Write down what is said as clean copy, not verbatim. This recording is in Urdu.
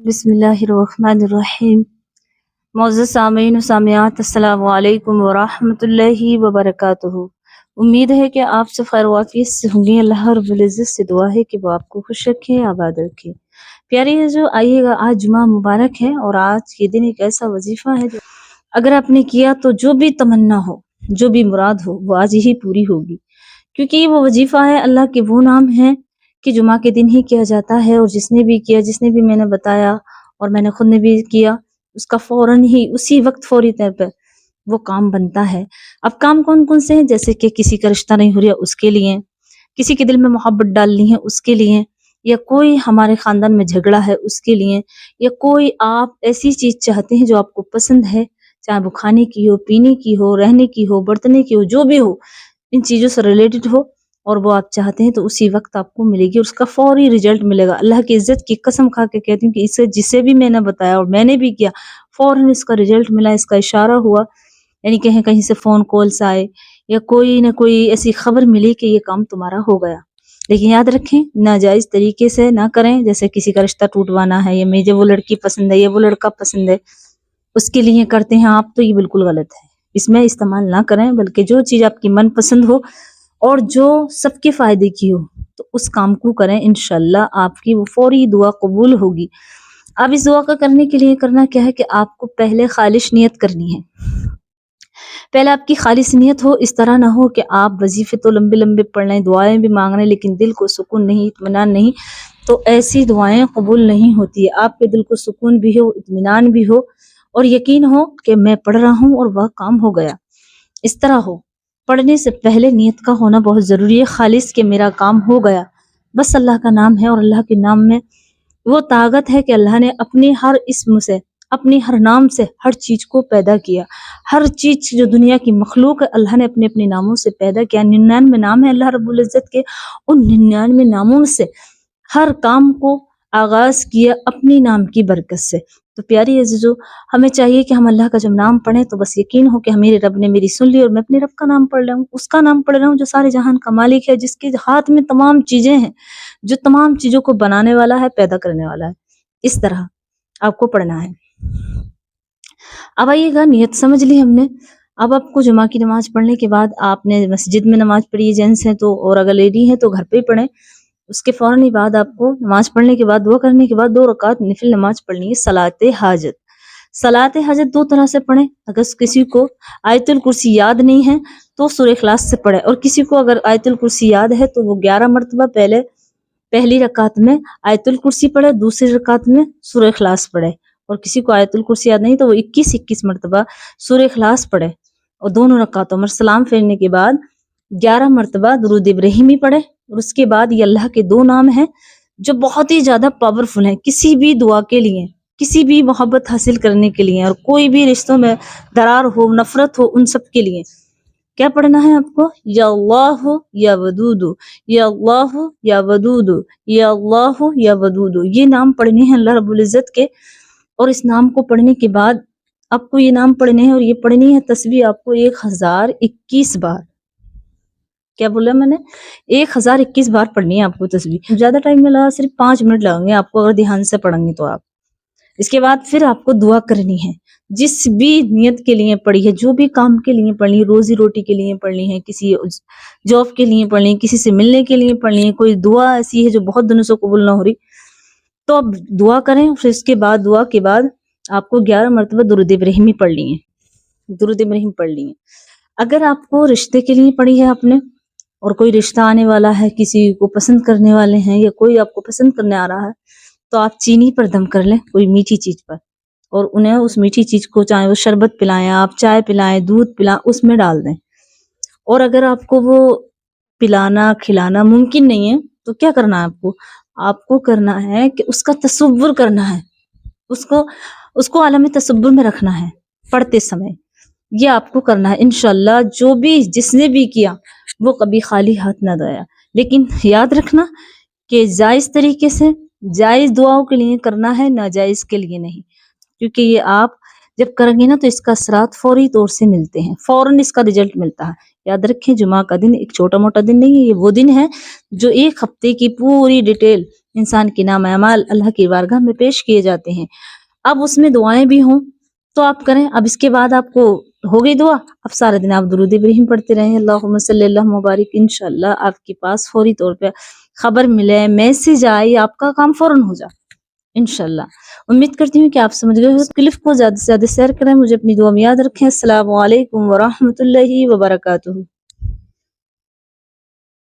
بسم اللہ الرحمن الرحیم۔ معزز سامعین و سامعات، السلام علیکم ورحمۃ اللہ وبرکاتہ۔ امید ہے کہ آپ سے خیر و عافیت سے ہوں گے۔ اللہ رب العزت سے دعا ہے کہ وہ آپ کو خوش رکھے، آباد رکھے۔ پیاری ہے جو آئیے گا، آج جمعہ مبارک ہے اور آج کے دن ایک ایسا وظیفہ ہے جو اگر آپ نے کیا تو جو بھی تمنا ہو، جو بھی مراد ہو، وہ آج ہی پوری ہوگی، کیونکہ یہ وہ وظیفہ ہے، اللہ کے وہ نام ہیں کہ جمعہ کے دن ہی کیا جاتا ہے، اور جس نے بھی کیا، جس نے بھی میں نے بتایا اور میں نے خود نے بھی کیا، اس کا فوراً ہی اسی وقت فوری طور پہ وہ کام بنتا ہے۔ اب کام کون کون سے ہیں؟ جیسے کہ کسی کا رشتہ نہیں ہو رہا اس کے لیے، کسی کے دل میں محبت ڈالنی ہے اس کے لیے، یا کوئی ہمارے خاندان میں جھگڑا ہے اس کے لیے، یا کوئی آپ ایسی چیز چاہتے ہیں جو آپ کو پسند ہے، چاہے وہ کھانے کی ہو، پینے کی ہو، رہنے کی ہو، برتنے کی ہو، جو بھی ہو، ان چیزوں سے ریلیٹڈ ہو اور وہ آپ چاہتے ہیں تو اسی وقت آپ کو ملے گی، اور اس کا فوری رزلٹ ملے گا۔ اللہ کی عزت کی قسم کھا کے کہتی ہوں کہ اسے جسے بھی میں نے بتایا اور میں نے بھی کیا، فوراً اس کا رزلٹ ملا، اس کا اشارہ ہوا، یعنی کہیں سے فون کالز آئے یا کوئی نہ کوئی ایسی خبر ملی کہ یہ کام تمہارا ہو گیا۔ لیکن یاد رکھیں، ناجائز طریقے سے نہ کریں، جیسے کسی کا رشتہ ٹوٹوانا ہے، یا مجھے وہ لڑکی پسند ہے یا وہ لڑکا پسند ہے، اس کے لیے کرتے ہیں آپ، تو یہ بالکل غلط ہے، اس میں استعمال نہ کریں، بلکہ جو چیز آپ کی من پسند ہو اور جو سب کے فائدے کی ہو تو اس کام کو کریں، انشاءاللہ آپ کی وہ فوری دعا قبول ہوگی۔ اب اس دعا کا کرنے کے لیے کرنا کیا ہے کہ آپ کو پہلے خالص نیت کرنی ہے۔ پہلے آپ کی خالص نیت ہو، اس طرح نہ ہو کہ آپ وظیفے تو لمبے لمبے پڑھ رہے ہیں، دعائیں بھی مانگ رہے ہیں، لیکن دل کو سکون نہیں، اطمینان نہیں، تو ایسی دعائیں قبول نہیں ہوتی ہے۔ آپ کے دل کو سکون بھی ہو، اطمینان بھی ہو، اور یقین ہو کہ میں پڑھ رہا ہوں اور وہ کام ہو گیا، اس طرح ہو۔ پڑھنے سے پہلے نیت کا ہونا بہت ضروری ہے، خالص کہ میرا کام ہو گیا، بس اللہ کا نام ہے، اور اللہ کے نام میں وہ طاقت ہے کہ اللہ نے اپنی ہر اسم سے، اپنی ہر نام سے ہر چیز کو پیدا کیا۔ ہر چیز جو دنیا کی مخلوق ہے، اللہ نے اپنے اپنے ناموں سے پیدا کیا۔ 99 نام ہے اللہ رب العزت کے، ان 99 ناموں سے ہر کام کو آغاز کیا اپنی نام کی برکت سے۔ تو پیاری عزیزو، ہمیں چاہیے کہ ہم اللہ کا جب نام پڑھیں تو بس یقین ہو کہ میرے رب نے میری سن لی، اور میں اپنے رب کا نام پڑھ رہا ہوں، اس کا نام پڑھ رہا ہوں جو سارے جہان کا مالک ہے، جس کے ہاتھ میں تمام چیزیں ہیں، جو تمام چیزوں کو بنانے والا ہے، پیدا کرنے والا ہے۔ اس طرح آپ کو پڑھنا ہے۔ اب آئیے گا، نیت سمجھ لی ہم نے۔ اب آپ کو جمعہ کی نماز پڑھنے کے بعد آپ نے مسجد میں نماز پڑھی ہے، جینس ہیں تو، اور اگر لیڈی ہیں تو گھر پہ ہی پڑھیں۔ اس کے فوراً ہی بعد آپ کو نماز پڑھنے کے بعد، دعا کرنے کے بعد 2 رکعت نفل نماز پڑھنی ہے، صلاۃ حاجت۔ صلاۃ حاجت 2 طرح سے پڑھیں۔ اگر کسی کو آیت الکرسی یاد نہیں ہے تو سورہ اخلاص سے پڑھے، اور کسی کو اگر آیت الکرسی یاد ہے تو وہ 11 مرتبہ پہلی رکعت میں آیت الکرسی پڑھے، دوسری رکعت میں سورہ اخلاص پڑھے، اور کسی کو آیت الکرسی یاد نہیں تو وہ 21 مرتبہ سورہ اخلاص پڑھے، اور دونوں رکعتوں میں سلام پھیرنے کے بعد 11 مرتبہ درود ابراہیمی پڑھے۔ اور اس کے بعد یہ اللہ کے 2 نام ہیں جو بہت ہی زیادہ پاورفل ہیں کسی بھی دعا کے لیے، کسی بھی محبت حاصل کرنے کے لیے، اور کوئی بھی رشتوں میں درار ہو، نفرت ہو، ان سب کے لیے کیا پڑھنا ہے آپ کو؟ یا اللہ یا ودود، یا اللہ یا ودود، یا اللہ یا ودود، یہ نام پڑھنے ہیں اللہ رب العزت کے۔ اور اس نام کو پڑھنے کے بعد آپ کو یہ نام پڑھنے ہیں، اور یہ پڑھنی ہے تسبیح آپ کو 1021 بار۔ کیا بولا میں نے؟ 1021 بار پڑھنی ہے آپ کو تسبیح۔ زیادہ ٹائم نہیں لگا، صرف 5 منٹ لگیں گے آپ کو، اگر دھیان سے پڑھیں گے تو آپ۔ اس کے بعد پھر آپ کو دعا کرنی ہے، جس بھی نیت کے لیے پڑھی ہے، جو بھی کام کے لیے پڑھنی ہے، روزی روٹی کے لیے پڑھنی ہے، کسی جاب کے لیے پڑھنی ہے، کسی سے ملنے کے لیے پڑھنی ہے، کوئی دعا ایسی ہے جو بہت دنوں سے قبول نہ ہو رہی، تو اب دعا کریں۔ پھر اس کے بعد دعا کے بعد آپ کو 11 مرتبہ درود ابراہیمی پڑھ لی ہے، درود ابراہیم پڑھ لی ہے۔ اگر آپ کو رشتے کے لیے پڑھی ہے آپ نے، اور کوئی رشتہ آنے والا ہے، کسی کو پسند کرنے والے ہیں، یا کوئی آپ کو پسند کرنے آ رہا ہے، تو آپ چینی پر دم کر لیں، کوئی میٹھی چیز پر، اور انہیں اس میٹھی چیز کو، چاہے وہ شربت پلائیں، آپ چائے پلائیں، دودھ پلائیں، اس میں ڈال دیں۔ اور اگر آپ کو وہ پلانا کھلانا ممکن نہیں ہے تو کیا کرنا ہے آپ کو کرنا ہے کہ اس کا تصور کرنا ہے، اس کو عالم تصور میں رکھنا ہے پڑھتے سمے، یہ آپ کو کرنا ہے۔ انشاءاللہ جو بھی جس نے بھی کیا وہ کبھی خالی ہاتھ نہ گیا، لیکن یاد رکھنا کہ جائز طریقے سے، جائز دعاؤں کے لیے کرنا ہے، ناجائز کے لیے نہیں، کیونکہ یہ آپ جب کریں گے نا تو اس کا اثرات فوری طور سے ملتے ہیں، فوراً اس کا رزلٹ ملتا ہے۔ یاد رکھیں، جمعہ کا دن ایک چھوٹا موٹا دن نہیں ہے، یہ وہ دن ہے جو 1 ہفتے کی پوری ڈیٹیل انسان کے نام اعمال اللہ کی بارگاہ میں پیش کیے جاتے ہیں. اب اس میں دعائیں بھی ہوں تو آپ کریں. اب اس کے بعد آپ کو ہو گئی دعا، اب سارے دن آپ درود ابراہیم پڑھتے رہیں. اللہم صلی اللہ مبارک. انشاءاللہ آپ کے پاس فوری طور پہ خبر ملے، میسج آئے، آپ کا کام فوراً ہو جائے انشاءاللہ. امید کرتی ہوں کہ آپ سمجھ گئے ہو. اس کلپ کو زیادہ سے زیادہ شیئر کریں. مجھے اپنی دعا میں یاد رکھیں. السلام علیکم ورحمۃ اللہ وبرکاتہ.